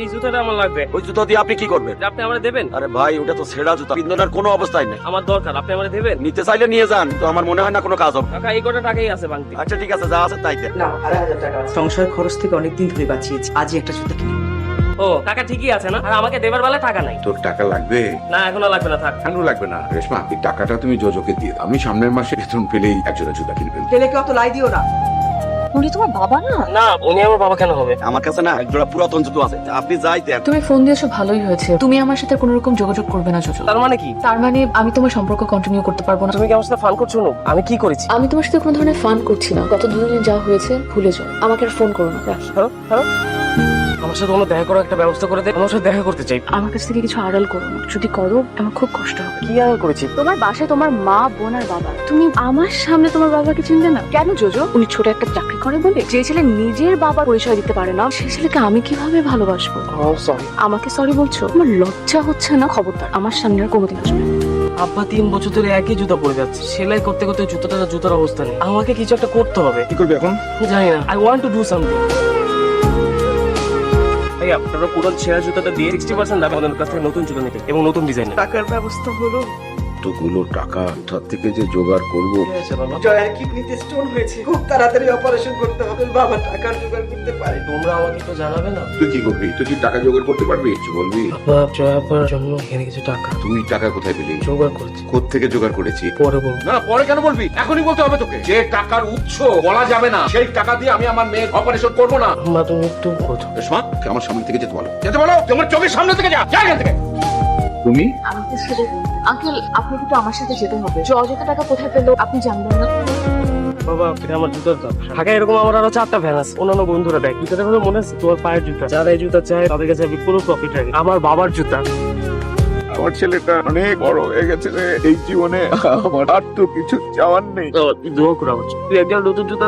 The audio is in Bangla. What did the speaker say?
এই জুতাটা আমার লাগবে। ওই জুতো দিয়ে আপনি কি করবেন? আপনি আমারে দেবেন? আরে ভাই, ওটা তো ছেঁড়া জুতা, পিন্দনার কোনো অবস্থায় নেই। আমার দরকার, আপনি আমারে দেবেন? নিতে চাইলে নিয়ে যান, তো আমার মনে হয় না কোনো কাজ হবে। কাকা এই কটা টাকাই আছে বাংতি। আচ্ছা ঠিক আছে, যা আছে তাই দেন। না, 2,500 টাকা আছে। সংসার খরচ থেকে অনেকদিন ধরে বাঁচিয়েছি, আজই একটা জুতা কিনে। ও টাকা ঠিকই আছে না, আর আমাকে দেবার বেলায় টাকা নাই। তোর টাকা লাগবে? না এখনো লাগবে না, থাক। কেন লাগবে না রেশমা, এই টাকাটা তুমি জোজোকে দিয়ে দাও। আমি সামনের মাসে বেতন পেলেই একজোড়া জুতা কিনবেন। ছেলেকে অত লাই দিও না। উনি তোমার বাবা না? না উনি আমার বাবা কেন হবে? আমার কাছে না একজোড়া পুরাতন জুতো আছে, আপনি যাই দেন। তুমি ফোন দিয়েছো ভালোই হয়েছে। তুমি আমার সাথে কোনো রকম যোগাযোগ করবে না জোজো। তার মানে কি? তার মানে আমি তোমার সম্পর্ক কন্টিনিউ করতে পারবো না। তুমি কি আমার সাথে ফান করছো? না আমি কি করেছি? আমি তোমার সাথে কোনো ধরনের ফান করছি না। গত দুদিনে যা হয়েছে ভুলে যাও। আমাকে আর ফোন করো না। হ্যালো হ্যালো, আমার সাথে কোনো দেখা করার একটা ব্যবস্থা করে দে। আমার সাথে দেখা করতে চাই। আমার কাছ থেকে কিছু আড়াল করো না। যদি করো আমার খুব কষ্ট হবে। কি আর করেছি? তোমার বাসায় তোমার মা, বোন আর বাবা, তুমি আমার সামনে তোমার বাবাকে চিনবে না কেন জোজো? উনি ছোট একটা চাকরি করে বলে যে ছেলে নিজের বাবার পরিচয় দিতে পারে না, সেই ছেলেকে আমি কিভাবে ভালোবাসবো? সরি। আমাকে সরি বলছো? আমার লজ্জা হচ্ছে না? খবরদার আমার সামনে আর কোনোদিন আসবে না। আব্বা 3 বছর ধরে একই জুতা পরে যাচ্ছে, সেলাই করতে করতে জুতার অবস্থা নেই। আমাকে কিছু একটা করতে হবে। কি করবি এখন? জানি না, I want to do something. ভাই আপনারা পুরো ছেঁড়া জুতাটা দিয়ে 60% দাম আমাদের কাছ থেকে নতুন জুতা নিতে এবং নতুন ডিজাইনের। টাকার ব্যবস্থা হলো। এতগুলো টাকা কোথা থেকে যে জোগাড় করব? জয়ার কিডনিতে স্টোন হয়েছে, খুব তাড়াতাড়ি অপারেশন করতে হবে। বাবা টাকার জোগাড় করতে পারে। তোমরা আমাকে তো জানাবে না? তুই কি করবি? তুই কি টাকা জোগাড় করতে পারবি? কিছু বলবি? আব্বা জয়াপার জন্য এখানে কিছু টাকা তুই টাকা কোথায় পেলি? জোগাড় করছি, কোত্থেকে জোগাড় করেছি? পরে বলবো। না পরে কেন বলবি? এখনই বলতে হবে তোকে। যে টাকার উৎস বলা যাবে না, সেই টাকা দিয়ে আমি আমার মেয়ের অপারেশন করব না। আম্মা তুমি একটু বোঝো। রেশমা, আমার সামনে থেকে যেতে বলো। যেতে বলো, তোমার চোখের সামনে থেকে যা, যা এখান থেকে। তুমি আমাকে ছেড়ে দিন আঙ্কেল, আপনি কিন্তু আমার সাথে যেতে হবে। অযথা টাকা কোথায় পেলো আপনি জানবেন না। বাবা এটা আমার জুতার দাম। ঢাকায় এরকম আমার আরো 4টা ভ্যান আছে, অন্যান্য বন্ধুরা দেয়। জুতাটা কথা মনে আছে? তোমার পায়ের জুতা, যারা এই জুতা চায় তাদের কাছে আমি পুরো প্রফিট রাখি। আমার বাবার জুতা। আমার ছেলেটা অনেক বড় হয়ে গেছে রে। এই জীবনে আমার আর তো কিছু চাওয়ার নেই। তো দোয়া করে আমার, তুই একজন নতুন জুতা